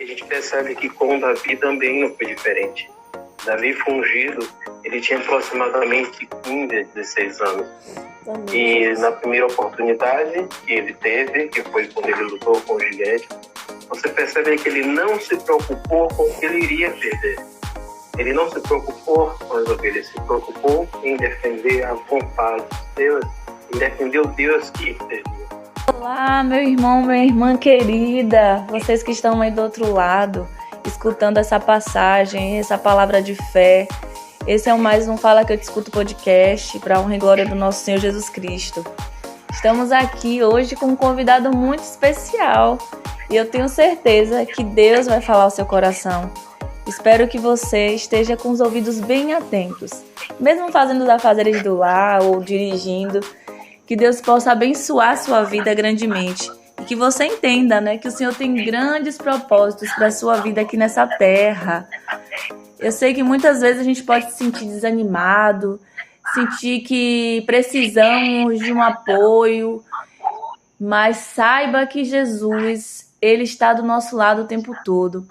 gente percebe que com Davi também não foi diferente. Davi foi ungido, ele tinha aproximadamente 15 a 16 anos. E na primeira oportunidade que ele teve, que foi quando ele lutou com o gigante, você percebe que ele não se preocupou com o que ele iria perder. Ele não se preocupou com as ovelhas, se preocupou em defender a vontade de Deus, em defender o Deus que servia. Olá, meu irmão, minha irmã querida, vocês que estão aí do outro lado, escutando essa passagem, essa palavra de fé. Esse é mais um Fala Que Eu Te Escuto podcast, para a honra e glória do nosso Senhor Jesus Cristo. Estamos aqui hoje com um convidado muito especial e eu tenho certeza que Deus vai falar ao seu coração. Espero que você esteja com os ouvidos bem atentos, mesmo fazendo os afazeres do lar ou dirigindo, que Deus possa abençoar a sua vida grandemente e que você entenda, que o Senhor tem grandes propósitos para a sua vida aqui nessa terra. Eu sei que muitas vezes a gente pode se sentir desanimado, sentir que precisamos de um apoio, mas saiba que Jesus, Ele está do nosso lado o tempo todo.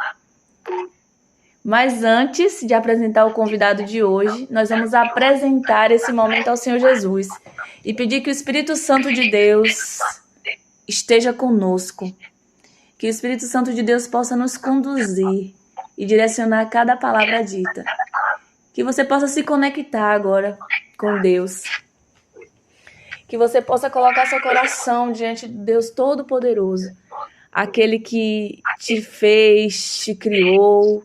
Mas antes de apresentar o convidado de hoje, nós vamos apresentar esse momento ao Senhor Jesus e pedir que o Espírito Santo de Deus esteja conosco, que o Espírito Santo de Deus possa nos conduzir e direcionar cada palavra dita. Que você possa se conectar agora com Deus. Que você possa colocar seu coração diante de Deus Todo-Poderoso. Aquele que te fez, te criou,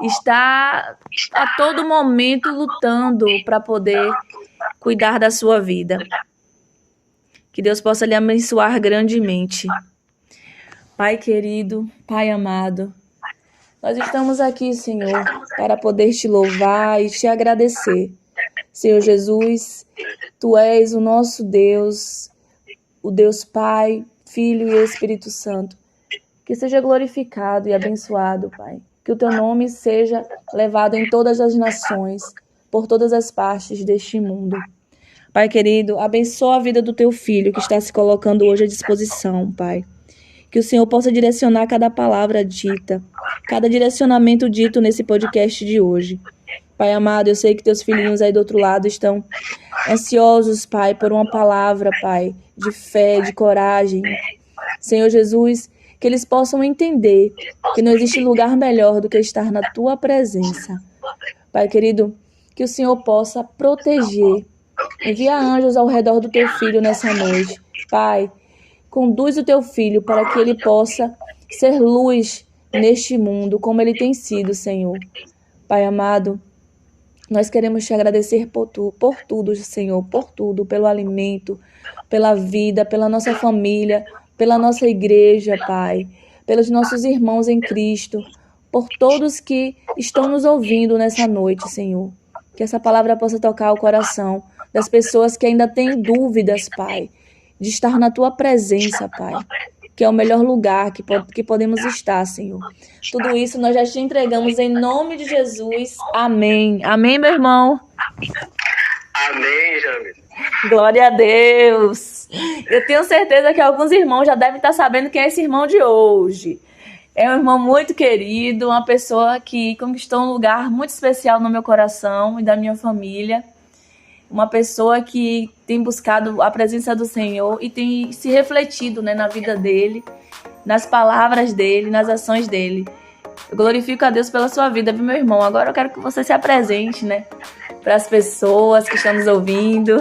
está a todo momento lutando para poder cuidar da sua vida. Que Deus possa lhe abençoar grandemente. Pai querido, Pai amado, nós estamos aqui, Senhor, para poder te louvar e te agradecer. Senhor Jesus, Tu és o nosso Deus, o Deus Pai, Filho e Espírito Santo. Que seja glorificado e abençoado, Pai. Que o Teu nome seja levado em todas as nações, por todas as partes deste mundo. Pai querido, abençoa a vida do Teu Filho que está se colocando hoje à disposição, Pai. Que o Senhor possa direcionar cada palavra dita, cada direcionamento dito nesse podcast de hoje. Pai amado, eu sei que Teus filhinhos aí do outro lado estão ansiosos, Pai, por uma palavra, Pai, de fé, de coragem. Senhor Jesus, que eles possam entender que não existe lugar melhor do que estar na Tua presença. Pai querido, que o Senhor possa proteger, envia anjos ao redor do Teu Filho nessa noite. Pai, conduz o Teu Filho para que ele possa ser luz neste mundo, como ele tem sido, Senhor. Pai amado, nós queremos Te agradecer por tudo, Senhor, por tudo, pelo alimento, pela vida, pela nossa família, pela nossa igreja, Pai, pelos nossos irmãos em Cristo, por todos que estão nos ouvindo nessa noite, Senhor. Que essa palavra possa tocar o coração das pessoas que ainda têm dúvidas, Pai, de estar na Tua presença, Pai, que é o melhor lugar que podemos estar, Senhor. Tudo isso nós já Te entregamos em nome de Jesus. Amém. Amém, meu irmão? Amém, Jamil. Glória a Deus. Eu tenho certeza que alguns irmãos já devem estar sabendo quem é esse irmão de hoje. É um irmão muito querido, uma pessoa que conquistou um lugar muito especial no meu coração e da minha família. Uma pessoa que tem buscado a presença do Senhor e tem se refletido, na vida dele, nas palavras dele, nas ações dele. Eu glorifico a Deus pela sua vida, viu, meu irmão? Agora eu quero que você se apresente, para as pessoas que estão nos ouvindo.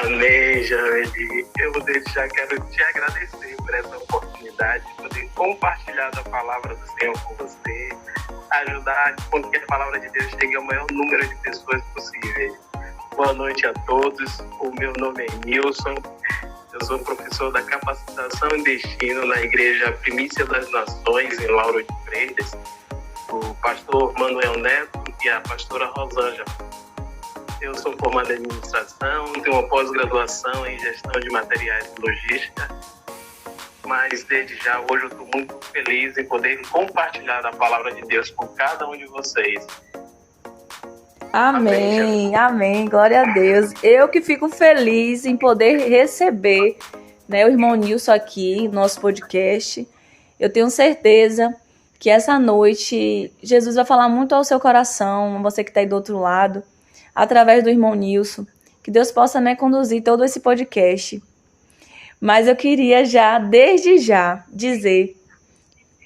Amém, Jameli. Eu já quero te agradecer por essa oportunidade de poder compartilhar a palavra do Senhor com você, ajudar com que a palavra de Deus chegue ao maior número de pessoas possível. Boa noite a todos. O meu nome é Nilson. Eu sou professor da capacitação e destino na Igreja Primícia das Nações, em Lauro de Freitas. O pastor Manuel Neto e a pastora Rosângela. Eu sou formado em administração, tenho uma pós-graduação em gestão de materiais e logística, mas desde já hoje eu estou muito feliz em poder compartilhar a palavra de Deus com cada um de vocês. Amém, amém, glória a Deus. Eu que fico feliz em poder receber, o irmão Nilson aqui no nosso podcast. Eu tenho certeza que essa noite Jesus vai falar muito ao seu coração, você que está aí do outro lado, através do irmão Nilson. Que Deus possa, né, conduzir todo esse podcast. Mas eu queria desde já, dizer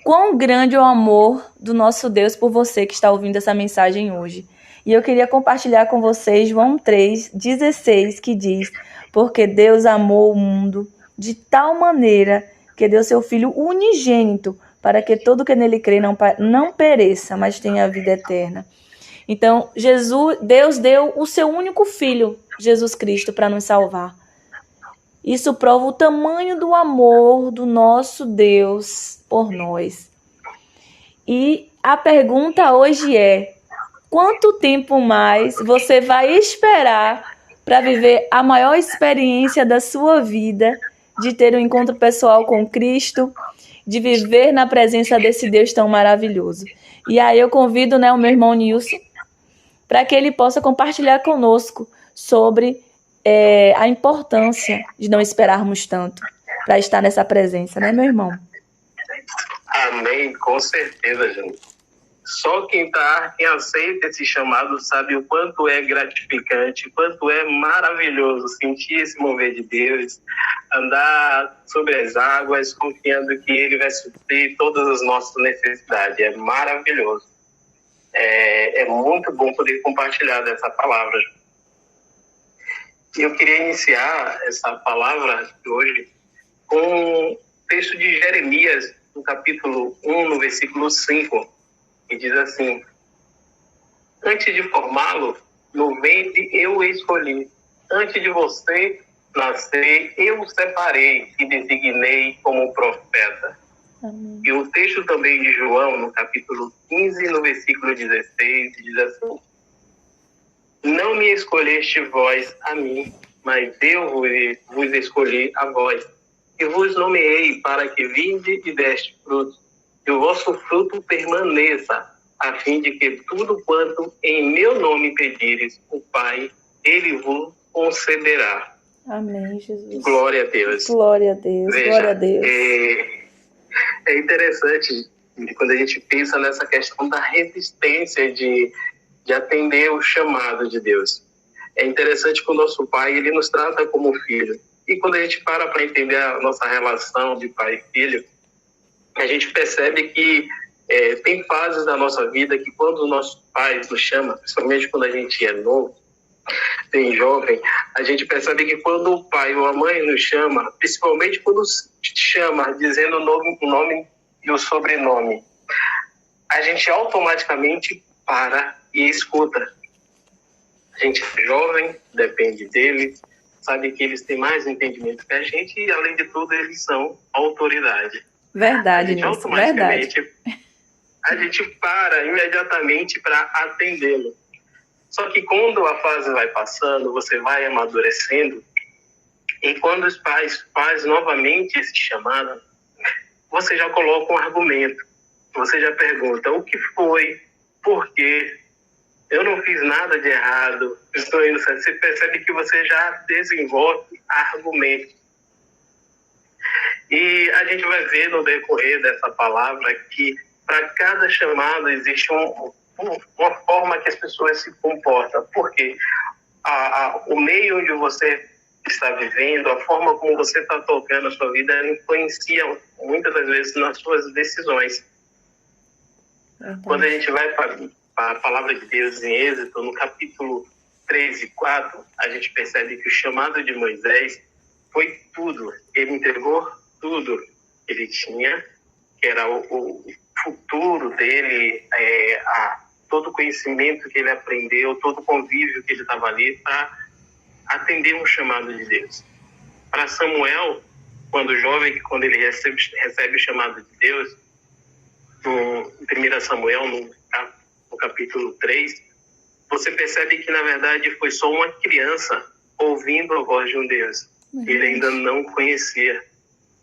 quão grande é o amor do nosso Deus por você que está ouvindo essa mensagem hoje. E eu queria compartilhar com vocês João 3,16, que diz: porque Deus amou o mundo de tal maneira que deu seu Filho unigênito, para que todo que nele crê não pereça, mas tenha a vida eterna. Então, Deus deu o seu único Filho, Jesus Cristo, para nos salvar. Isso prova o tamanho do amor do nosso Deus por nós. E a pergunta hoje é: quanto tempo mais você vai esperar para viver a maior experiência da sua vida, de ter um encontro pessoal com Cristo, de viver na presença desse Deus tão maravilhoso? E aí eu convido, o meu irmão Nilson, para que ele possa compartilhar conosco sobre a importância de não esperarmos tanto para estar nessa presença, né, meu irmão? Amém, com certeza, gente. Só quem aceita esse chamado sabe o quanto é gratificante, o quanto é maravilhoso sentir esse mover de Deus, andar sobre as águas, confiando que Ele vai suprir todas as nossas necessidades. É maravilhoso. É muito bom poder compartilhar dessa palavra. Eu queria iniciar essa palavra de hoje com o texto de Jeremias, no capítulo 1, no versículo 5, que diz assim: antes de formá-lo, no ventre eu o escolhi. Antes de você nascer, eu o separei e designei como profeta. Amém. E o texto também de João, no capítulo 15, no versículo 16, diz assim: não me escolheste vós a mim, mas eu vos escolhi a vós, e vos nomeei para que vinde e deste fruto, e o vosso fruto permaneça, a fim de que tudo quanto em meu nome pedires, o Pai, Ele vos concederá. Amém, Jesus. Glória a Deus. Glória a Deus. Veja, glória a Deus. É interessante quando a gente pensa nessa questão da resistência de atender o chamado de Deus. É interessante que o nosso Pai, Ele nos trata como filho. E quando a gente para entender a nossa relação de pai e filho, a gente percebe que tem fases da nossa vida que quando os nossos pais nos chamam, principalmente quando a gente é novo, bem jovem, a gente percebe que quando o pai ou a mãe nos chama, principalmente quando chama dizendo o nome e o sobrenome, a gente automaticamente para e escuta. A gente é jovem, depende deles, sabe que eles têm mais entendimento que a gente e, além de tudo, eles são autoridade. Verdade, Nilson, verdade. A gente para imediatamente para atendê-lo. Só que quando a fase vai passando, você vai amadurecendo, e quando os pais fazem novamente esse chamado, você já coloca um argumento. Você já pergunta: o que foi? Por quê? Eu não fiz nada de errado. Estou indo certo. Você percebe que você já desenvolve argumentos. E a gente vai ver no decorrer dessa palavra que para cada chamado existe uma forma que as pessoas se comportam. Porque o meio onde você está vivendo, a forma como você está tocando a sua vida, influencia muitas das vezes nas suas decisões. Quando a gente vai para a palavra de Deus em Êxodo, no capítulo 3 e 4, a gente percebe que o chamado de Moisés foi tudo. Ele entregou tudo que ele tinha, que era o futuro dele, todo o conhecimento que ele aprendeu, todo o convívio que ele estava ali para atender um chamado de Deus. Para Samuel, quando jovem, quando ele recebe o chamado de Deus, em 1 Samuel, no capítulo 3, você percebe que, na verdade, foi só uma criança ouvindo a voz de um Deus. Ele ainda não conhecia.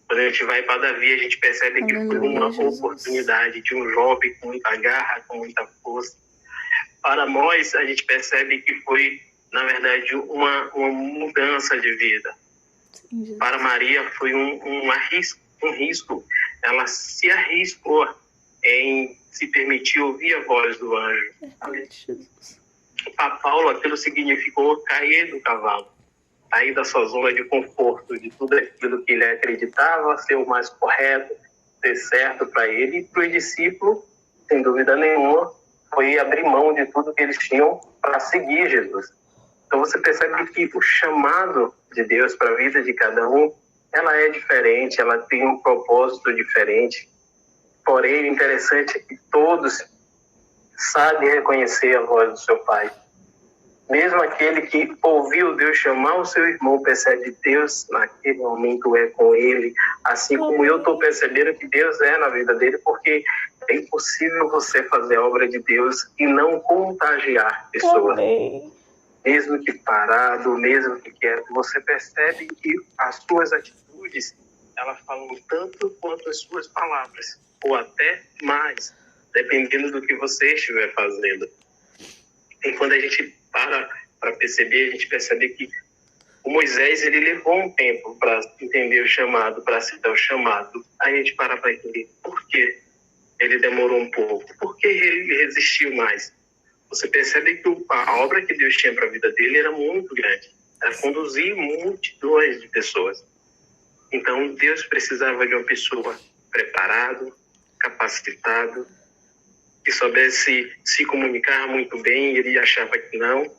Quando a gente vai para Davi, a gente percebe que foi uma oportunidade de um jovem com muita garra, com muita força. Para nós, a gente percebe que foi, na verdade, uma mudança de vida. Para Maria, foi um risco ela se arriscou em se permitir ouvir a voz do anjo. Para Paulo, aquilo significou cair do cavalo, sair da sua zona de conforto, de tudo aquilo que ele acreditava ser o mais correto, ser certo para ele. E para os discípulos, sem dúvida nenhuma, foi abrir mão de tudo que eles tinham para seguir Jesus. Então você percebe que o chamado de Deus para a vida de cada um, ela é diferente, ela tem um propósito diferente. Porém, o interessante é que todos sabem reconhecer a voz do seu Pai. Mesmo aquele que ouviu Deus chamar o seu irmão, percebe Deus naquele momento é com ele, assim como eu estou percebendo que Deus é na vida dele, porque é impossível você fazer a obra de Deus e não contagiar pessoas. Amém. Mesmo que parado, mesmo que quieto, você percebe que as suas atitudes, elas falam tanto quanto as suas palavras, ou até mais, dependendo do que você estiver fazendo. E quando a gente para perceber, a gente percebe que o Moisés, ele levou um tempo para entender o chamado, para aceitar o chamado. Aí a gente para entender por que ele demorou um pouco, por que ele resistiu mais. Você percebe que a obra que Deus tinha para a vida dele era muito grande, era conduzir multidões de pessoas. Então Deus precisava de uma pessoa preparada, capacitada, que soubesse se comunicar muito bem. Ele achava que não.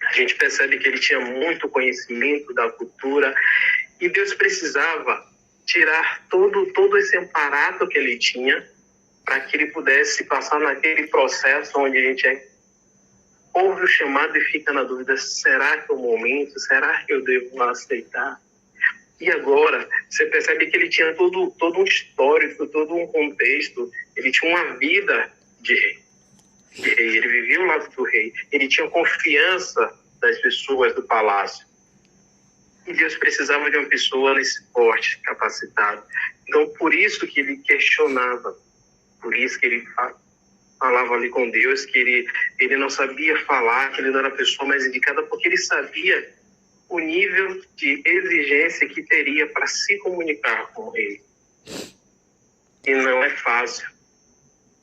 A gente percebe que ele tinha muito conhecimento da cultura e Deus precisava tirar todo esse aparato que ele tinha para que ele pudesse passar naquele processo onde a gente ouve o chamado e fica na dúvida, será que é o momento? Será que eu devo aceitar? E agora, você percebe que ele tinha todo um histórico, todo um contexto. Ele tinha uma vida de rei. Ele vivia ao lado do rei. Ele tinha confiança das pessoas do palácio. E Deus precisava de uma pessoa nesse porte, capacitada. Então, por isso que ele questionava. Por isso que ele falava ali com Deus, que ele não sabia falar, que ele não era a pessoa mais indicada, porque ele sabia o nível de exigência que teria para se comunicar com o rei. E não é fácil.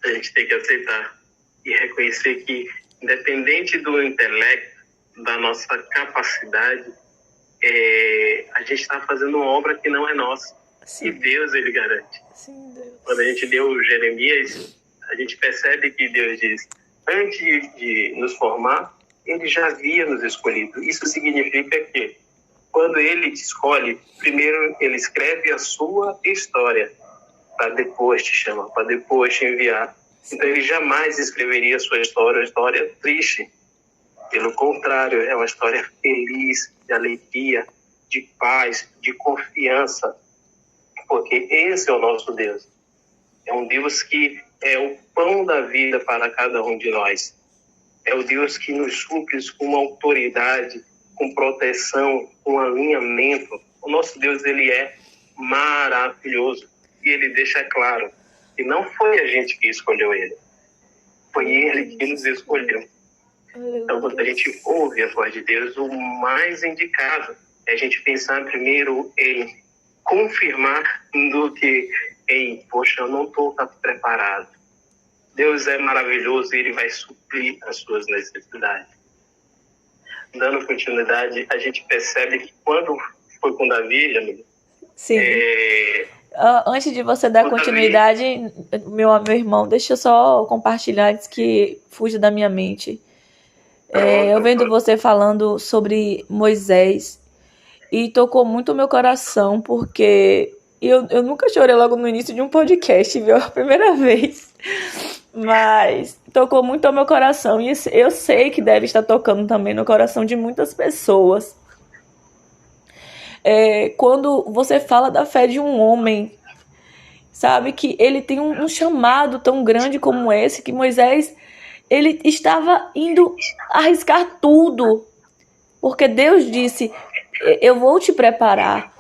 A gente tem que aceitar e reconhecer que, independente do intelecto, da nossa capacidade, a gente está fazendo uma obra que não é nossa. Sim. E Deus, ele garante. Sim, Deus. Quando a gente leu Jeremias, a gente percebe que Deus diz, antes de nos formar, ele já havia nos escolhido. Isso significa que, quando ele te escolhe, primeiro ele escreve a sua história, para depois te chamar, para depois te enviar. Então ele jamais escreveria a sua história, uma história triste. Pelo contrário, é uma história feliz, de alegria, de paz, de confiança. Porque esse é o nosso Deus. É um Deus que é o pão da vida para cada um de nós. É o Deus que nos supre com autoridade, com proteção, com alinhamento. O nosso Deus, ele é maravilhoso. E ele deixa claro que não foi a gente que escolheu ele. Foi ele que nos escolheu. Então, quando a gente ouve a voz de Deus, o mais indicado é a gente pensar primeiro em confirmar do que em, poxa, eu não estou preparado. Deus é maravilhoso e ele vai suprir as suas necessidades. Dando continuidade, a gente percebe que quando foi com Davi, amigo, sim. Antes de você dar continuidade, meu irmão, deixa eu só compartilhar antes que fuja da minha mente. Eu vendo você falando sobre Moisés e tocou muito o meu coração, porque eu nunca chorei logo no início de um podcast, viu? A primeira vez. Mas tocou muito ao meu coração e eu sei que deve estar tocando também no coração de muitas pessoas. Quando você fala da fé de um homem, sabe, que ele tem um chamado tão grande como esse, que Moisés, ele estava indo arriscar tudo, porque Deus disse, eu vou te preparar.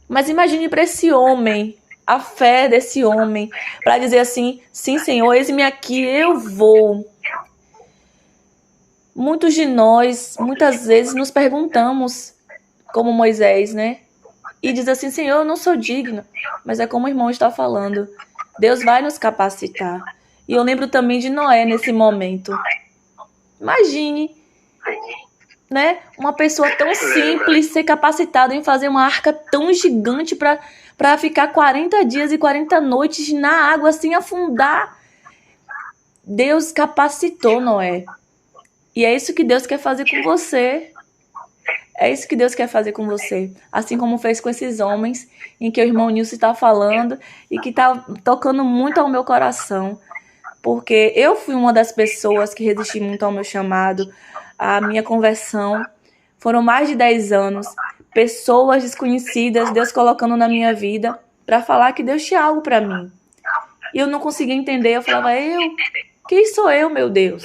Mas imagine para esse homem, a fé desse homem, para dizer assim, sim, Senhor, eis-me aqui, eu vou. Muitos de nós, muitas vezes, nos perguntamos, como Moisés, né? e diz assim, Senhor, eu não sou digno. Mas é como o irmão está falando. Deus vai nos capacitar. E eu lembro também de Noé nesse momento. Imagine, né? Uma pessoa tão simples ser capacitada em fazer uma arca tão gigante para ficar 40 dias e 40 noites na água sem afundar. Deus capacitou Noé. E é isso que Deus quer fazer com você. É isso que Deus quer fazer com você. Assim como fez com esses homens, em que o irmão Nilson está falando e que está tocando muito ao meu coração. Porque eu fui uma das pessoas que resisti muito ao meu chamado, à minha conversão. Foram mais de 10 anos. Pessoas desconhecidas, Deus colocando na minha vida para falar que Deus tinha algo para mim. E eu não conseguia entender. Eu falava, quem sou eu, meu Deus?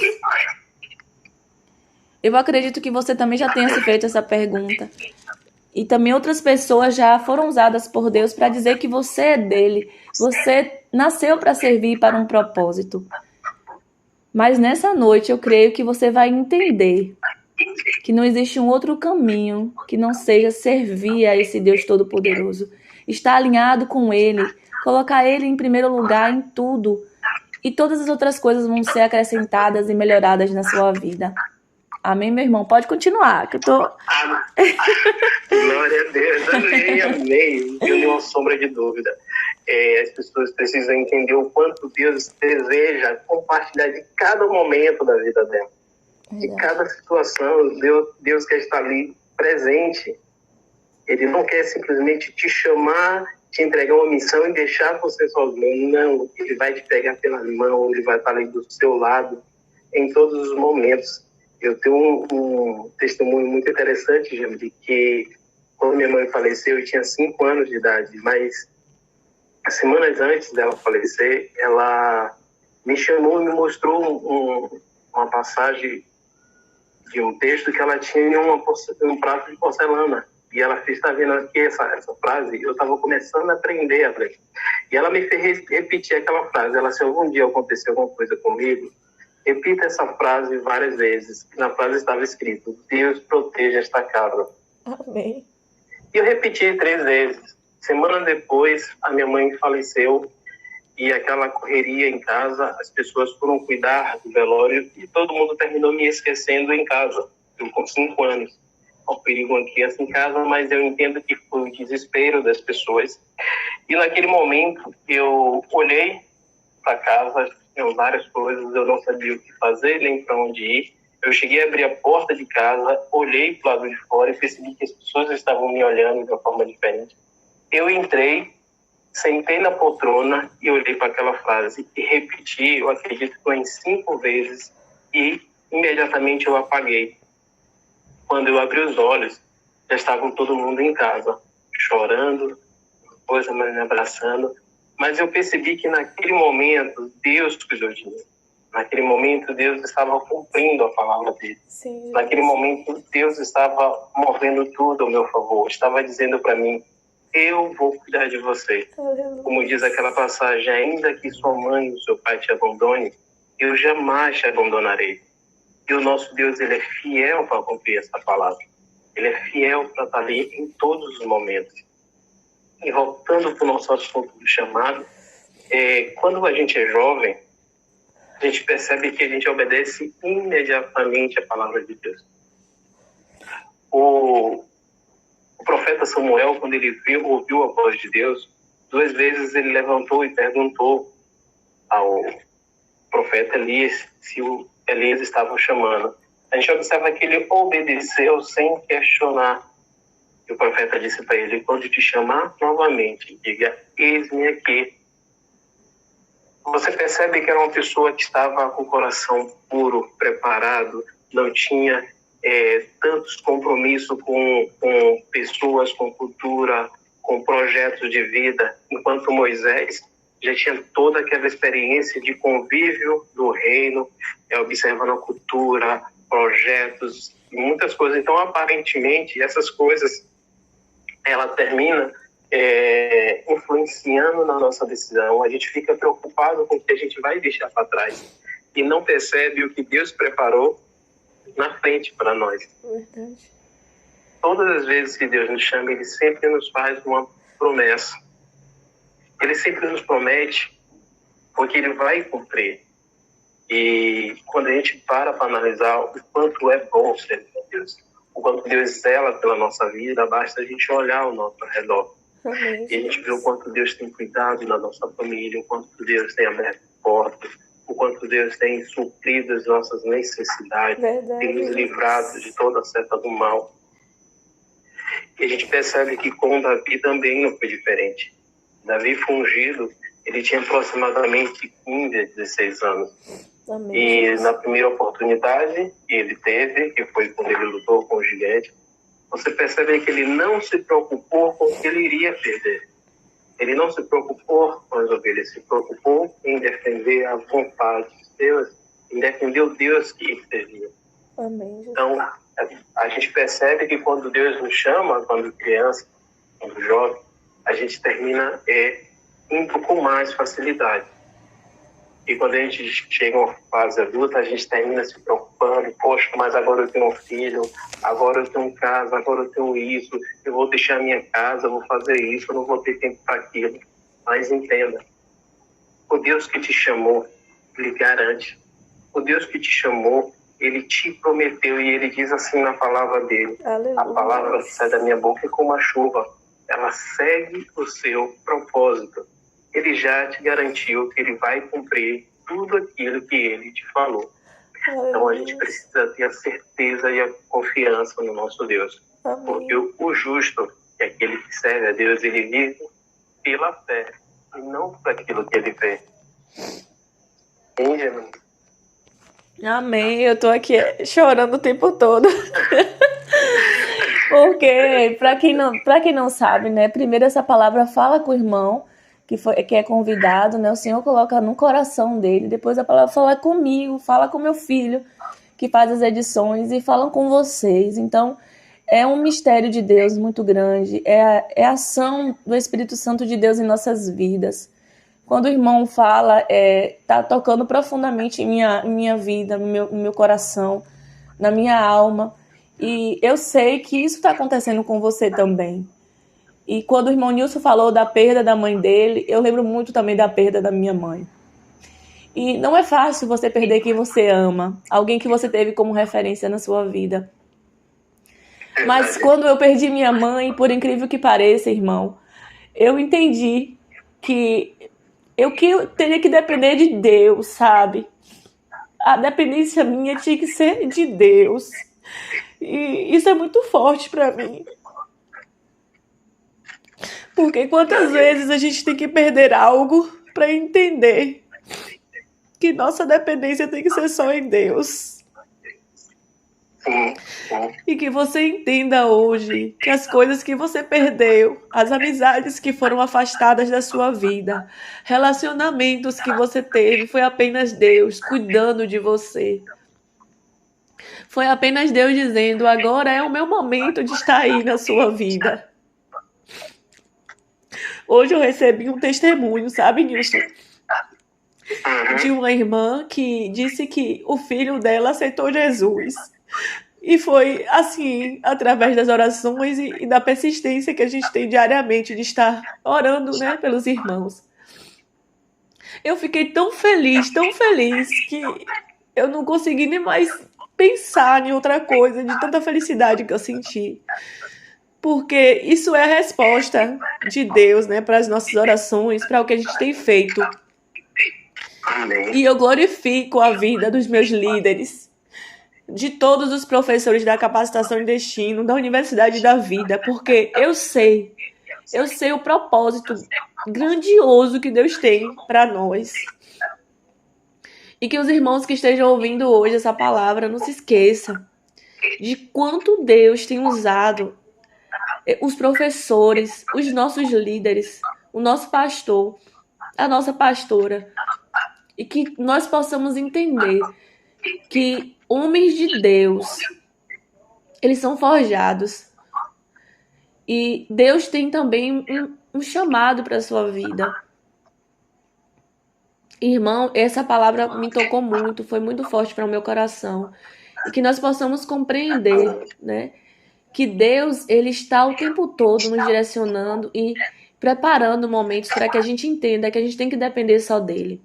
Eu acredito que você também já tenha se feito essa pergunta. E também outras pessoas já foram usadas por Deus para dizer que você é dele. Você nasceu para servir para um propósito. Mas nessa noite eu creio que você vai entender que não existe um outro caminho que não seja servir a esse Deus Todo-Poderoso. Estar alinhado com Ele, colocar Ele em primeiro lugar em tudo. E todas as outras coisas vão ser acrescentadas e melhoradas na sua vida. Amém, meu irmão? Pode continuar, que eu tô... Glória a Deus, amém, amém. Não tenho nenhuma sombra de dúvida. As pessoas precisam entender o quanto Deus deseja compartilhar de cada momento da vida dela. De cada situação, Deus quer estar ali presente. Ele não quer simplesmente te chamar, te entregar uma missão e deixar você sozinho. Não, Ele vai te pegar pela mão, Ele vai estar ali do seu lado em todos os momentos. Eu tenho um testemunho muito interessante, Jane, de que quando minha mãe faleceu, eu tinha 5 anos de idade, mas semanas antes dela falecer, ela me chamou e me mostrou uma passagem de um texto que ela tinha um prato de porcelana. E ela fez, está vendo aqui essa frase? Eu estava começando a aprender a ler. E ela me fez repetir aquela frase. Ela, se algum dia acontecer alguma coisa comigo, repita essa frase várias vezes. Na frase estava escrito, Deus proteja esta casa. Amém. E eu repeti 3 vezes. Semana depois, a minha mãe faleceu e aquela correria em casa, as pessoas foram cuidar do velório e todo mundo terminou me esquecendo em casa. Eu com 5 anos. Ao perigo uma criança em casa, mas eu entendo que foi o desespero das pessoas. E naquele momento, eu olhei para casa, tinham várias coisas, eu não sabia o que fazer, nem para onde ir. Eu cheguei a abrir a porta de casa, olhei para o lado de fora e percebi que as pessoas estavam me olhando de uma forma diferente. Eu entrei, sentei na poltrona e olhei para aquela frase e repeti, eu acredito que foi em 5 vezes, e imediatamente eu apaguei. Quando eu abri os olhos, já estavam todo mundo em casa, chorando, depois me abraçando. Mas eu percebi que naquele momento, Deus cuidou de mim. Naquele momento, Deus estava cumprindo a palavra dele. Sim, naquele momento, Deus estava movendo tudo ao meu favor. Estava dizendo para mim, eu vou cuidar de você. Aleluia. Como diz aquela passagem, ainda que sua mãe ou seu pai te abandone, eu jamais te abandonarei. E o nosso Deus, ele é fiel para cumprir essa palavra. Ele é fiel para estar ali em todos os momentos. E voltando para o nosso assunto do chamado, quando a gente é jovem, a gente percebe que a gente obedece imediatamente a palavra de Deus. O profeta Samuel, quando ele ouviu a voz de Deus, 2 vezes ele levantou e perguntou ao profeta Elias se o Elias estava chamando. A gente observa que ele obedeceu sem questionar. E o profeta disse para ele, quando te chamar novamente, diga, eis-me aqui. Você percebe que era uma pessoa que estava com o coração puro, preparado, não tinha tantos compromissos com pessoas, com cultura, com projetos de vida, enquanto Moisés já tinha toda aquela experiência de convívio do reino, observando a cultura, projetos, muitas coisas. Então, aparentemente, essas coisas, ela termina influenciando na nossa decisão. A gente fica preocupado com o que a gente vai deixar para trás e não percebe o que Deus preparou na frente para nós. Verdade. todas as vezes que Deus nos chama, Ele sempre nos faz uma promessa. Ele sempre nos promete, porque Ele vai cumprir. E quando a gente para analisar o quanto é bom ser com Deus, o quanto Deus zela pela nossa vida, basta a gente olhar ao nosso redor. Amém. E a gente vê o quanto Deus tem cuidado da nossa família, o quanto Deus tem aberto portas, o quanto Deus tem suprido as nossas necessidades, Verdade. tem nos livrado de toda seta do mal. E a gente percebe que com Davi também não foi diferente. Davi foi ungido, ele tinha aproximadamente 15 a 16 anos. Amém. E na primeira oportunidade que ele teve, que foi quando ele lutou com o gigante, você percebe que ele não se preocupou com o que ele iria perder. Ele não se preocupou com as ovelhas, se preocupou em defender a vontade de Deus, em defender o Deus que ele servia. Amém. Então, a gente percebe que quando Deus nos chama, quando criança, quando jovem, a gente termina indo com mais facilidade. E quando a gente chega a uma fase adulta, a gente termina se preocupando, poxa, mas agora eu tenho um filho, agora eu tenho casa, agora eu tenho isso, eu vou deixar minha casa, eu vou fazer isso, eu não vou ter tempo para aquilo. Mas entenda, o Deus que te chamou, Ele garante. O Deus que te chamou, Ele te prometeu e Ele diz assim na palavra dele. Aleluia. A palavra que sai da minha boca é como a chuva, ela segue o seu propósito. Ele já te garantiu que Ele vai cumprir tudo aquilo que Ele te falou. Então a gente precisa ter a certeza e a confiança no nosso Deus. Amém. Porque o justo, que é aquele que serve a Deus, ele vive pela fé e não por aquilo que ele vê. Entende, irmão? Amém. Eu tô aqui chorando o tempo todo. Porque, para quem não sabe, né? Primeiro essa palavra fala com o irmão, que é convidado, né? O Senhor coloca no coração dele. Depois a palavra fala comigo, fala com meu filho, que faz as edições, e falam com vocês. Então, é um mistério de Deus muito grande. É a ação do Espírito Santo de Deus em nossas vidas. Quando o irmão fala, tá tocando profundamente em minha vida, no meu coração, na minha alma. E eu sei que isso está acontecendo com você também. E quando o irmão Nilson falou da perda da mãe dele, eu lembro muito também da perda da minha mãe. E não é fácil você perder quem você ama, alguém que você teve como referência na sua vida. Mas quando eu perdi minha mãe, por incrível que pareça, irmão, eu entendi que eu teria que depender de Deus, sabe? A dependência minha tinha que ser de Deus. E isso é muito forte para mim. Porque quantas vezes a gente tem que perder algo para entender que nossa dependência tem que ser só em Deus. E que você entenda hoje que as coisas que você perdeu, as amizades que foram afastadas da sua vida, relacionamentos que você teve, foi apenas Deus cuidando de você. Foi apenas Deus dizendo, agora é o meu momento de estar aí na sua vida. Hoje eu recebi um testemunho, sabe, Nilson? De uma irmã que disse que o filho dela aceitou Jesus. E foi assim, através das orações e da persistência que a gente tem diariamente de estar orando, né, pelos irmãos. Eu fiquei tão feliz que eu não consegui nem mais pensar em outra coisa, de tanta felicidade que eu senti. Porque isso é a resposta de Deus, né, para as nossas orações, para o que a gente tem feito. E eu glorifico a vida dos meus líderes, de todos os professores da capacitação e destino, da Universidade da Vida, porque eu sei o propósito grandioso que Deus tem para nós. E que os irmãos que estejam ouvindo hoje essa palavra não se esqueçam de quanto Deus tem usado os professores, os nossos líderes, o nosso pastor, a nossa pastora, e que nós possamos entender que homens de Deus, eles são forjados, e Deus tem também um chamado para a sua vida. Irmão, essa palavra me tocou muito, foi muito forte para o meu coração, e que nós possamos compreender, né, que Deus, ele está o tempo todo nos direcionando e preparando momentos para que a gente entenda que a gente tem que depender só dele.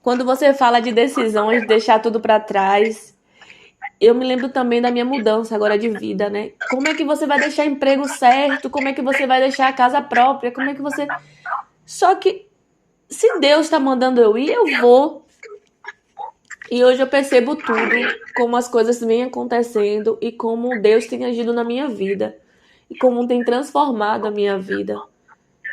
Quando você fala de decisões, de deixar tudo para trás, eu me lembro também da minha mudança agora de vida, né? Como é que você vai deixar emprego certo? Como é que você vai deixar a casa própria? Como é que você... Só que se Deus está mandando eu ir, eu vou. E hoje eu percebo tudo, como as coisas vêm acontecendo e como Deus tem agido na minha vida. E como tem transformado a minha vida,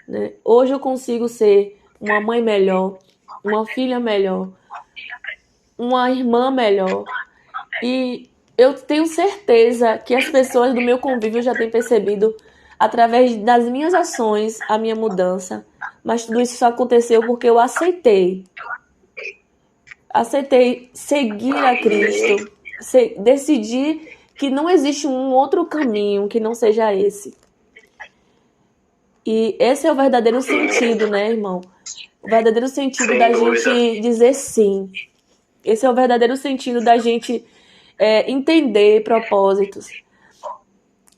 né? Hoje eu consigo ser uma mãe melhor, uma filha melhor, uma irmã melhor. E eu tenho certeza que as pessoas do meu convívio já têm percebido, através das minhas ações, a minha mudança. Mas tudo isso só aconteceu porque eu aceitei seguir a Cristo, decidir que não existe um outro caminho que não seja esse. E esse é o verdadeiro sentido, né, irmão? O verdadeiro sentido da gente dizer sim. Esse é o verdadeiro sentido da gente entender propósitos.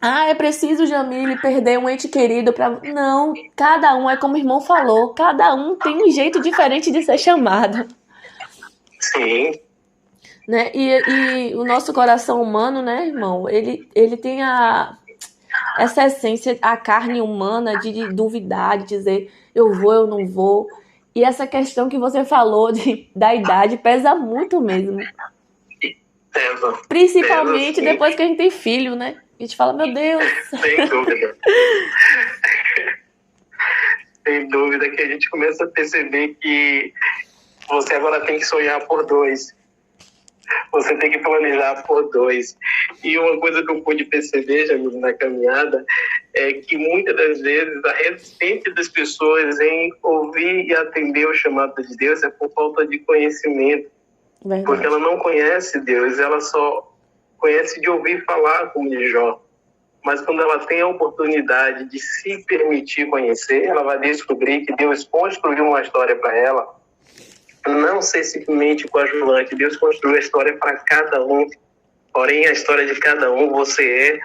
Ah, é preciso, Jamile, perder um ente querido para... Não, cada um, é como o irmão falou, cada um tem um jeito diferente de ser chamado. Sim. Né? E o nosso coração humano, né, irmão, ele tem essa essência, a carne humana de duvidar, de dizer eu vou, eu não vou. E essa questão que você falou da idade pesa muito mesmo. Pesa. Principalmente depois que a gente tem filho, né? A gente fala, meu Deus. Sem dúvida. Sem dúvida que a gente começa a perceber que você agora tem que sonhar por 2. Você tem que planejar por 2. E uma coisa que eu pude perceber, Jamile, na caminhada, é que muitas das vezes a resistência das pessoas em ouvir e atender o chamado de Deus é por falta de conhecimento. Verdade. Porque ela não conhece Deus, ela só conhece de ouvir falar, como de Jó. Mas quando ela tem a oportunidade de se permitir conhecer, ela vai descobrir que Deus construiu uma história para ela. Não ser simplesmente coadjuvante. Deus construiu a história para cada um. Porém, a história de cada um, você é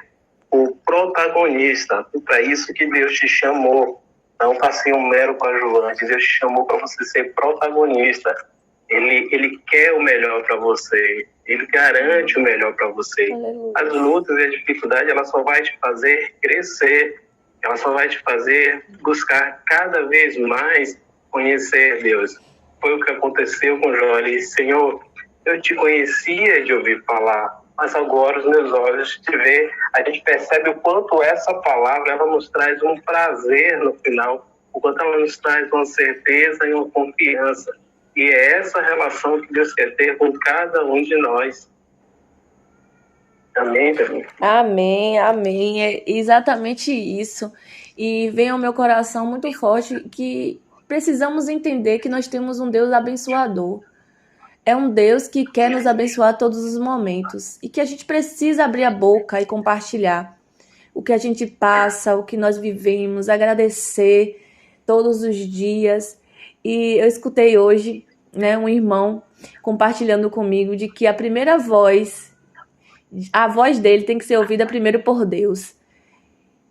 o protagonista. E para isso que Deus te chamou. Não para ser um mero coadjuvante. Deus te chamou para você ser protagonista. Ele quer o melhor para você. Ele garante o melhor para você. As lutas e a dificuldade, ela só vai te fazer crescer. Ela só vai te fazer buscar cada vez mais conhecer Deus. Foi o que aconteceu com Jó. Ele disse, Senhor, eu te conhecia de ouvir falar, mas agora os meus olhos te veem. A gente percebe o quanto essa palavra ela nos traz um prazer no final, o quanto ela nos traz uma certeza e uma confiança. E é essa relação que Deus quer ter com cada um de nós. Amém, Jamile? Amém, amém. É exatamente isso. E vem ao meu coração muito forte que precisamos entender que nós temos um Deus abençoador. É um Deus que quer nos abençoar todos os momentos. E que a gente precisa abrir a boca e compartilhar o que a gente passa, o que nós vivemos, agradecer todos os dias. E eu escutei hoje, né, um irmão compartilhando comigo de que a voz dele tem que ser ouvida primeiro por Deus.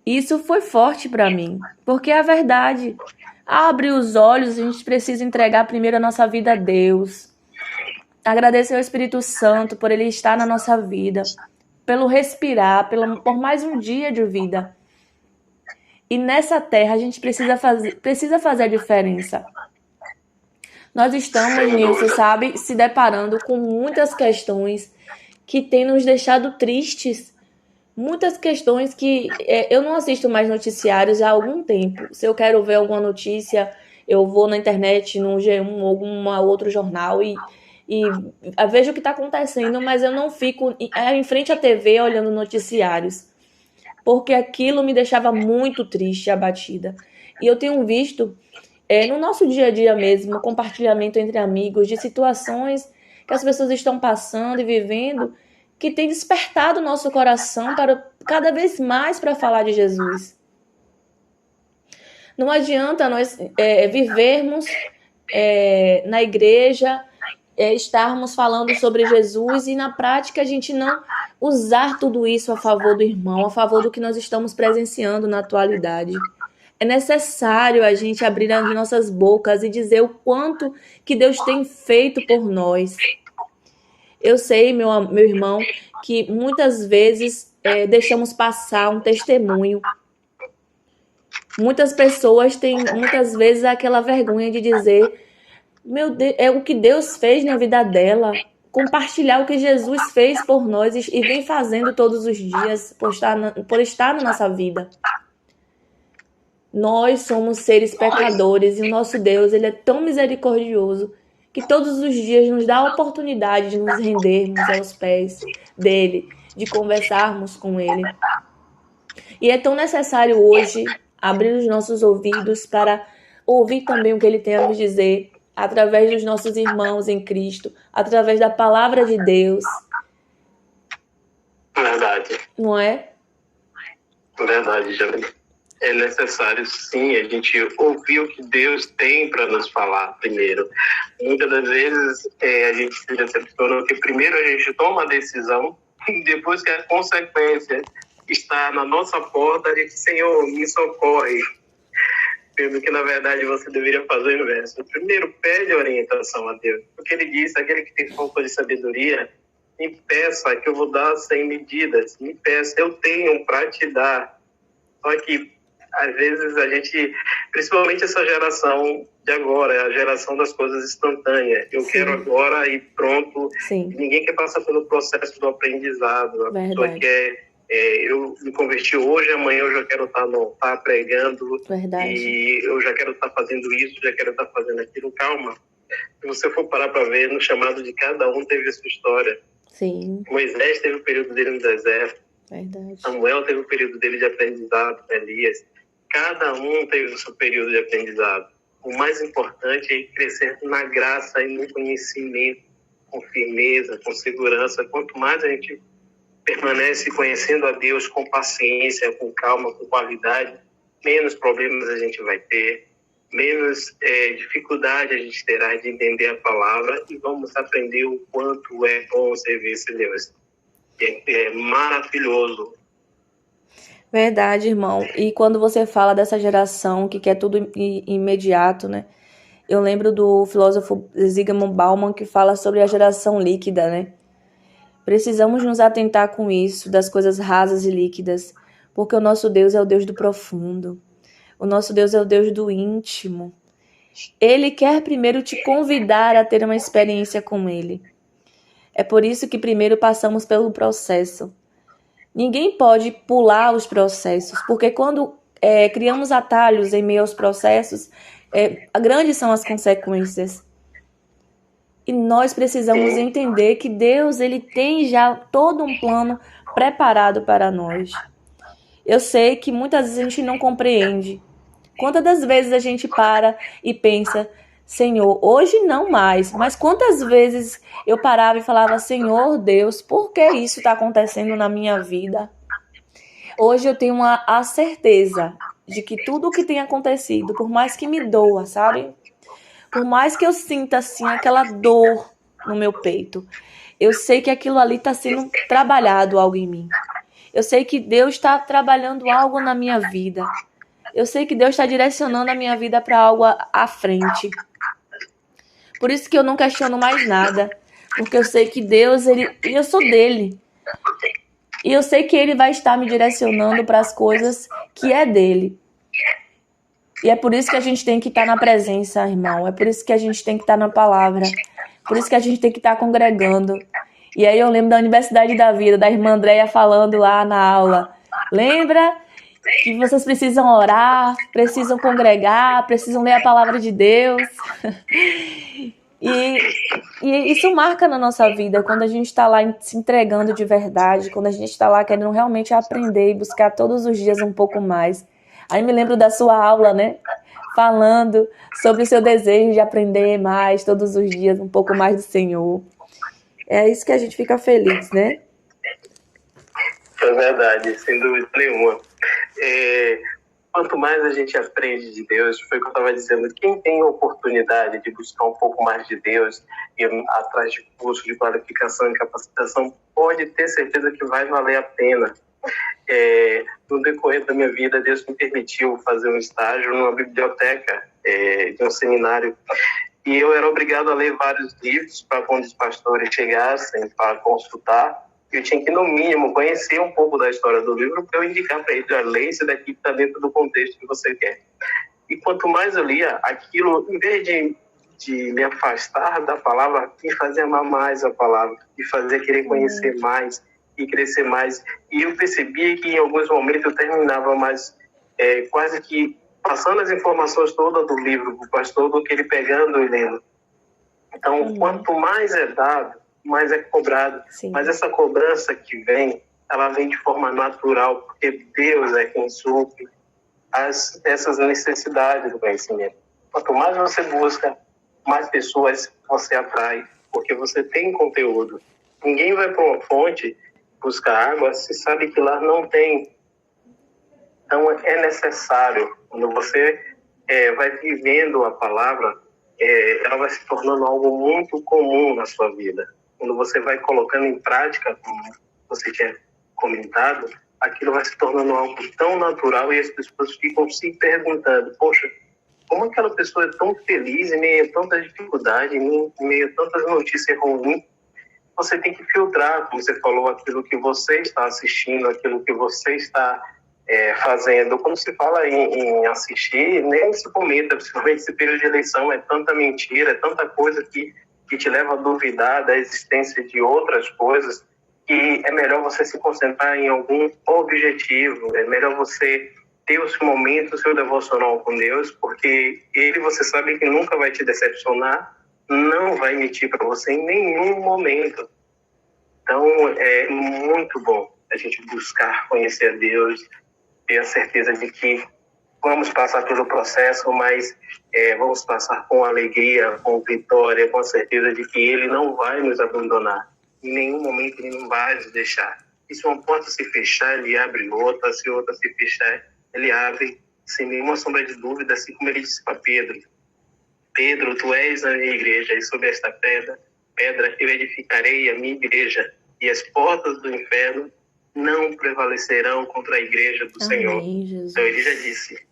Isso foi forte para mim, porque é a verdade. Abre os olhos, a gente precisa entregar primeiro a nossa vida a Deus. Agradecer ao Espírito Santo por ele estar na nossa vida, pelo respirar, por mais um dia de vida. E nessa terra a gente precisa fazer a diferença. Nós estamos, Nilson, sabe, se deparando com muitas questões que têm nos deixado tristes. Muitas questões que eu não assisto mais noticiários há algum tempo. Se eu quero ver alguma notícia, eu vou na internet, no G1 ou algum outro jornal e vejo o que está acontecendo, mas eu não fico em frente à TV olhando noticiários, porque aquilo me deixava muito triste, abatida. E eu tenho visto no nosso dia a dia mesmo, compartilhamento entre amigos de situações que as pessoas estão passando e vivendo, que tem despertado o nosso coração para cada vez mais para falar de Jesus. Não adianta nós vivermos na igreja estarmos falando sobre Jesus e na prática a gente não usar tudo isso a favor do irmão, a favor do que nós estamos presenciando na atualidade. É necessário a gente abrir as nossas bocas e dizer o quanto que Deus tem feito por nós. Eu sei, meu irmão, que muitas vezes deixamos passar um testemunho. Muitas pessoas têm, muitas vezes, aquela vergonha de dizer: meu Deus, é o que Deus fez na vida dela. Compartilhar o que Jesus fez por nós e vem fazendo todos os dias por estar na nossa vida. Nós somos seres pecadores e o nosso Deus, ele é tão misericordioso que todos os dias nos dá a oportunidade de nos rendermos aos pés dele, de conversarmos com ele. E é tão necessário hoje abrir os nossos ouvidos para ouvir também o que ele tem a nos dizer, através dos nossos irmãos em Cristo, através da palavra de Deus. Verdade. Não é? Verdade, Jamile. É necessário, sim, a gente ouvir o que Deus tem para nos falar primeiro. Muitas das vezes a gente se decepciona porque primeiro a gente toma a decisão e depois que a consequência está na nossa porta, a gente, Senhor, me socorre. Sendo que, na verdade, você deveria fazer o inverso. Primeiro, pede orientação a Deus. Porque ele diz, aquele que tem falta de sabedoria, me peça que eu vou dar sem medidas. Me peça, eu tenho para te dar. Só que, às vezes, a gente, principalmente essa geração de agora, é a geração das coisas instantâneas. Eu quero agora e pronto. Sim. Ninguém quer passar pelo processo do aprendizado. A pessoa quer... eu me converti hoje, amanhã eu já quero estar pregando. Verdade. E eu já quero estar fazendo isso, já quero estar fazendo aquilo. Calma. Se você for parar para ver, no chamado de cada um teve a sua história. Sim. Moisés teve o período dele no deserto. Verdade. Samuel teve o período dele de aprendizado. Elias. Cada um teve o seu período de aprendizado. O mais importante é crescer na graça e no conhecimento, com firmeza, com segurança. Quanto mais a gente permanece conhecendo a Deus com paciência, com calma, com qualidade, menos problemas a gente vai ter, menos dificuldade a gente terá de entender a palavra e vamos aprender o quanto é bom servir esse Deus. É maravilhoso. Verdade, irmão. E quando você fala dessa geração que quer tudo imediato, né? Eu lembro do filósofo Zygmunt Bauman que fala sobre a geração líquida, né? Precisamos nos atentar com isso, das coisas rasas e líquidas, porque o nosso Deus é o Deus do profundo. O nosso Deus é o Deus do íntimo. Ele quer primeiro te convidar a ter uma experiência com Ele. É por isso que primeiro passamos pelo processo. Ninguém pode pular os processos, porque quando criamos atalhos em meio aos processos, grandes são as consequências. E nós precisamos entender que Deus, ele tem já todo um plano preparado para nós. Eu sei que muitas vezes a gente não compreende. Quantas das vezes a gente para e pensa, Senhor, hoje não mais, mas quantas vezes eu parava e falava, Senhor Deus, por que isso está acontecendo na minha vida? Hoje eu tenho a certeza de que tudo o que tem acontecido, por mais que me doa, sabe? Por mais que eu sinta, assim, aquela dor no meu peito, eu sei que aquilo ali está sendo trabalhado algo em mim. Eu sei que Deus está trabalhando algo na minha vida. Eu sei que Deus está direcionando a minha vida para algo à frente. Por isso que eu não questiono mais nada. Porque eu sei que Deus, eu sou dele. E eu sei que Ele vai estar me direcionando para as coisas que é dele. E é por isso que a gente tem que estar na presença, irmão. É por isso que a gente tem que estar na palavra. Por isso que a gente tem que estar congregando. E aí eu lembro da Universidade da Vida, da irmã Andréia falando lá na aula. Lembra que vocês precisam orar, precisam congregar, precisam ler a palavra de Deus. E isso marca na nossa vida, quando a gente está lá se entregando de verdade, quando a gente está lá querendo realmente aprender e buscar todos os dias um pouco mais. Aí me lembro da sua aula, né? Falando sobre o seu desejo de aprender mais todos os dias, um pouco mais do Senhor. É isso que a gente fica feliz, né? É verdade, sem dúvida nenhuma. quanto mais a gente aprende de Deus, foi o que eu estava dizendo, quem tem a oportunidade de buscar um pouco mais de Deus e atrás de curso de qualificação e capacitação, pode ter certeza que vai valer a pena. No decorrer da minha vida, Deus me permitiu fazer um estágio numa biblioteca de um seminário, e eu era obrigado a ler vários livros para quando os pastores chegassem para consultar. Eu tinha que, no mínimo, conhecer um pouco da história do livro para eu indicar para ele, leia esse daqui que está dentro do contexto que você quer. E quanto mais eu lia, aquilo, em vez de me afastar da palavra, me fazia amar mais a palavra, me fazia querer conhecer mais e crescer mais. E eu percebia que, em alguns momentos, eu terminava mais quase que passando as informações todas do livro para o pastor do que ele pegando e lendo. Então, quanto mais é dado, mais é cobrado. Sim. Mas essa cobrança que vem, ela vem de forma natural, porque Deus é quem supre essas necessidades do conhecimento. Quanto mais você busca, mais pessoas você atrai, porque você tem conteúdo. Ninguém vai para uma fonte buscar água se sabe que lá não tem. Então, é necessário, quando você vai vivendo a palavra, ela vai se tornando algo muito comum na sua vida. Quando você vai colocando em prática, como você tinha comentado, aquilo vai se tornando algo tão natural e as pessoas ficam se perguntando, poxa, como aquela pessoa é tão feliz em meio a tanta dificuldade, em meio a tantas notícias ruins? Você tem que filtrar, como você falou, aquilo que você está assistindo, aquilo que você está fazendo. Quando se fala em assistir, nem se comenta, principalmente esse período de eleição, é tanta mentira, é tanta coisa que te leva a duvidar da existência de outras coisas, e é melhor você se concentrar em algum objetivo, é melhor você ter o seu momento, o seu devocional com Deus, porque Ele, você sabe que nunca vai te decepcionar, não vai mentir para você em nenhum momento. Então, é muito bom a gente buscar conhecer a Deus, ter a certeza de que vamos passar pelo processo, mas vamos passar com alegria, com vitória, com a certeza de que Ele não vai nos abandonar. Em nenhum momento Ele não vai nos deixar. E se uma porta se fechar, Ele abre outra. Se outra se fechar, Ele abre sem nenhuma sombra de dúvida, assim como Ele disse para Pedro. Pedro, tu és a minha igreja, e sobre esta pedra eu edificarei a minha igreja, e as portas do inferno não prevalecerão contra a igreja do Senhor. Jesus. Então Ele já disse,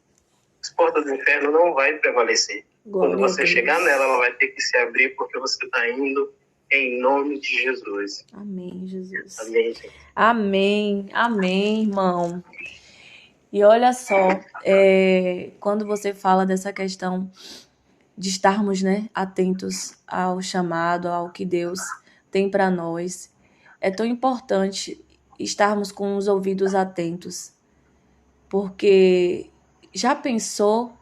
as portas do inferno não vai prevalecer. Quando você chegar nela, ela vai ter que se abrir, porque você está indo em nome de Jesus. Amém, Jesus. Amém, gente. Amém, amém, irmão. E olha só, quando você fala dessa questão de estarmos, atentos ao chamado, ao que Deus tem para nós, é tão importante estarmos com os ouvidos atentos, porque já pensou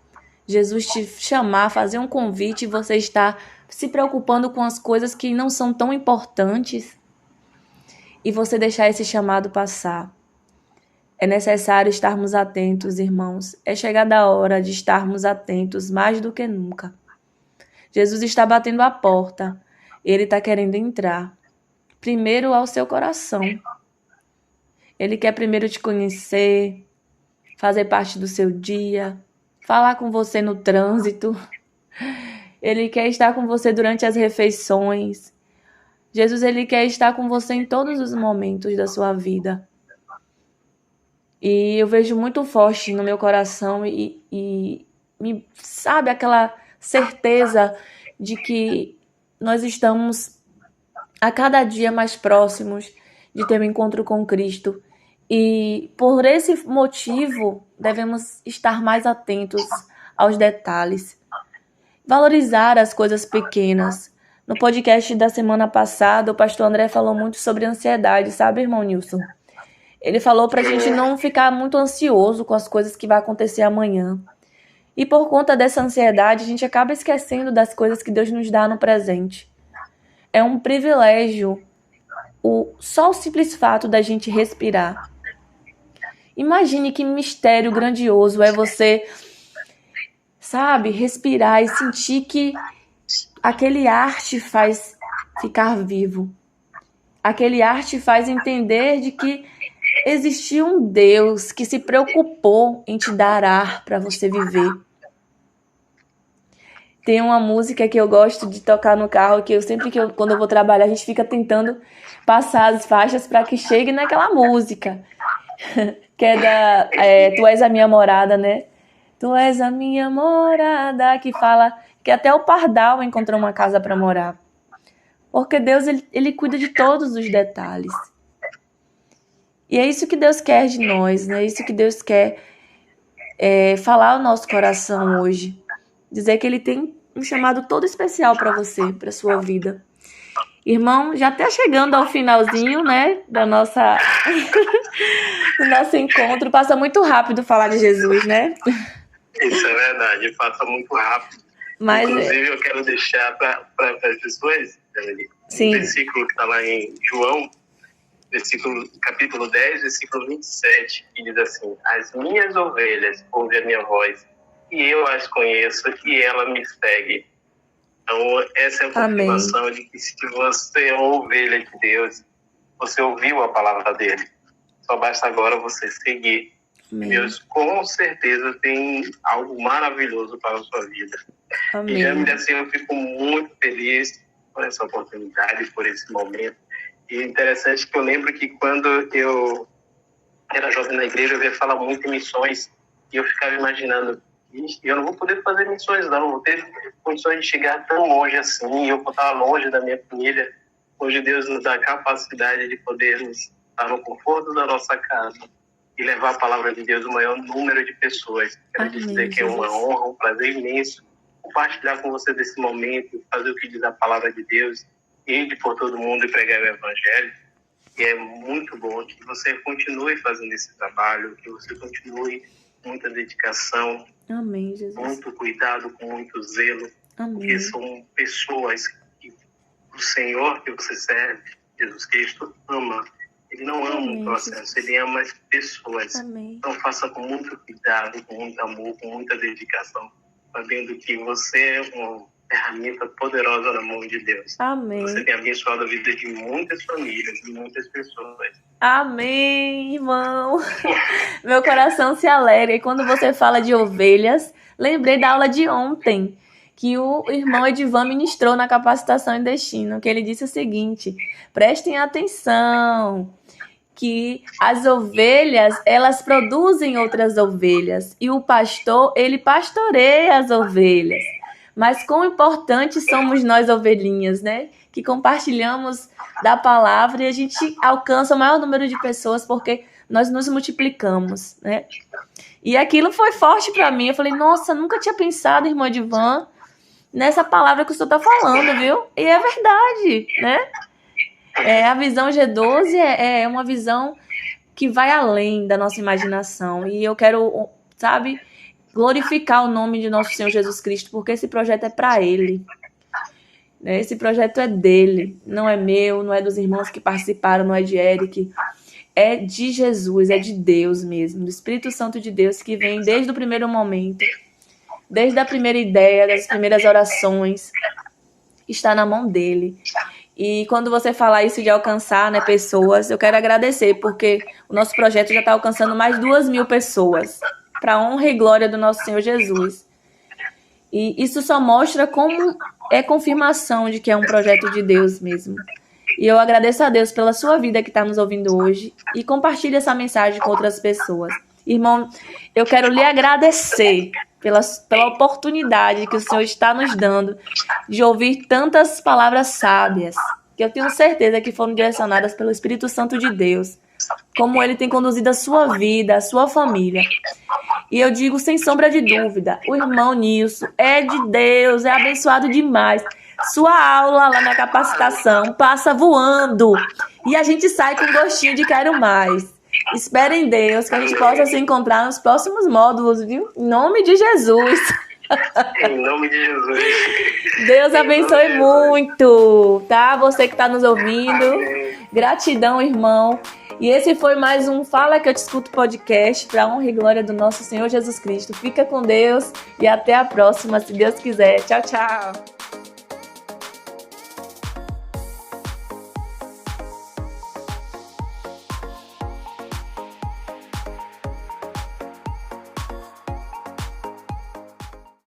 Jesus te chamar, fazer um convite e você está se preocupando com as coisas que não são tão importantes e você deixar esse chamado passar? É necessário estarmos atentos, irmãos. É chegada a hora de estarmos atentos mais do que nunca. Jesus está batendo a porta. Ele está querendo entrar. Primeiro ao seu coração. Ele quer primeiro te conhecer, fazer parte do seu dia, falar com você no trânsito. Ele quer estar com você durante as refeições. Jesus, Ele quer estar com você em todos os momentos da sua vida. E eu vejo muito forte no meu coração e sabe, aquela certeza de que nós estamos a cada dia mais próximos de ter um encontro com Cristo. E por esse motivo, devemos estar mais atentos aos detalhes. Valorizar as coisas pequenas. No podcast da semana passada, o pastor André falou muito sobre ansiedade, sabe, irmão Nilson? Ele falou pra gente não ficar muito ansioso com as coisas que vai acontecer amanhã. E por conta dessa ansiedade, a gente acaba esquecendo das coisas que Deus nos dá no presente. É um privilégio só o simples fato da gente respirar. Imagine que mistério grandioso é você, sabe, respirar e sentir que aquele ar te faz ficar vivo. Aquele ar te faz entender de que existia um Deus que se preocupou em te dar ar para você viver. Tem uma música que eu gosto de tocar no carro, que quando eu vou trabalhar, a gente fica tentando passar as faixas para que chegue naquela música. Que é Tu És a Minha Morada, né? Tu és a minha morada, que fala que até o pardal encontrou uma casa para morar. Porque Deus, ele cuida de todos os detalhes. E é isso que Deus quer de nós, né? É isso que Deus quer falar ao nosso coração hoje. Dizer que Ele tem um chamado todo especial para você, para sua vida. Irmão, já está chegando ao finalzinho, né? Do nosso encontro. Passa muito rápido falar de Jesus, né? Isso é verdade, passa muito rápido. Mas, inclusive, eu quero deixar para as pessoas, um versículo que está lá em João, capítulo 10, versículo 27, que diz assim: as minhas ovelhas ouvem a minha voz, e eu as conheço, e ela me segue. Então, essa é a confirmação de que se você é uma ovelha de Deus, você ouviu a palavra dele. Só basta agora você seguir. Amém. Deus com certeza tem algo maravilhoso para a sua vida. Amém. E assim, eu fico muito feliz por essa oportunidade, por esse momento. E é interessante que eu lembro que quando eu era jovem na igreja, eu ia falar muito em missões, e eu ficava imaginando: eu não vou poder fazer missões, não vou ter condições de chegar tão longe assim, eu vou estar longe da minha família. Hoje Deus nos dá a capacidade de podermos estar no conforto da nossa casa e levar a palavra de Deus ao maior número de pessoas. Quero dizer que é uma honra, um prazer imenso compartilhar com você desse momento, fazer o que diz a palavra de Deus, ir por todo mundo e pregar o Evangelho. E é muito bom que você continue fazendo esse trabalho, que você continue com muita dedicação, amém, Jesus, muito cuidado, com muito zelo, amém, porque são pessoas que o Senhor que você serve, Jesus Cristo, ama. Ele não ama um processo, Ele ama as pessoas. Amém. Então faça com muito cuidado, com muito amor, com muita dedicação, sabendo que você é uma ferramenta poderosa na mão de Deus. Amém. Você tem abençoado a vida de muitas famílias, de muitas pessoas. Amém, irmão. Meu coração se alegra. E quando você fala de ovelhas, lembrei da aula de ontem, que o irmão Edivan ministrou na capacitação em destino, que ele disse o seguinte: prestem atenção, que as ovelhas, elas produzem outras ovelhas, e o pastor, ele pastoreia as ovelhas. Mas quão importantes somos nós, ovelhinhas, né? Que compartilhamos da palavra e a gente alcança o maior número de pessoas porque nós nos multiplicamos, né? E aquilo foi forte para mim. Eu falei: nossa, nunca tinha pensado, irmão Edivan, nessa palavra que o senhor está falando, viu? E é verdade, né? A visão G12 é uma visão que vai além da nossa imaginação. E eu quero, sabe, glorificar o nome de nosso Senhor Jesus Cristo, porque esse projeto é para Ele. Esse projeto é dele, não é meu, não é dos irmãos que participaram, não é de Eric. É de Jesus, é de Deus mesmo, do Espírito Santo de Deus, que vem desde o primeiro momento, desde a primeira ideia, das primeiras orações, está na mão dele. E quando você falar isso de alcançar, né, pessoas, eu quero agradecer, porque o nosso projeto já está alcançando mais 2.000 pessoas, para a honra e glória do nosso Senhor Jesus. E isso só mostra como é confirmação de que é um projeto de Deus mesmo. E eu agradeço a Deus pela sua vida que está nos ouvindo hoje, e compartilhe essa mensagem com outras pessoas. Irmão, eu quero lhe agradecer pela oportunidade que o Senhor está nos dando de ouvir tantas palavras sábias, que eu tenho certeza que foram direcionadas pelo Espírito Santo de Deus, como Ele tem conduzido a sua vida, a sua família. E eu digo sem sombra de dúvida, o irmão Nilson é de Deus, é abençoado demais. Sua aula lá na capacitação passa voando e a gente sai com gostinho de quero mais. Espere em Deus que a gente possa se encontrar nos próximos módulos, viu? Em nome de Jesus. Em nome de Jesus. Deus abençoe muito, tá? Você que está nos ouvindo. Amém. Gratidão, irmão. E esse foi mais um Fala Que Eu Te Escuto podcast, para a honra e glória do nosso Senhor Jesus Cristo. Fica com Deus e até a próxima, se Deus quiser. Tchau, tchau.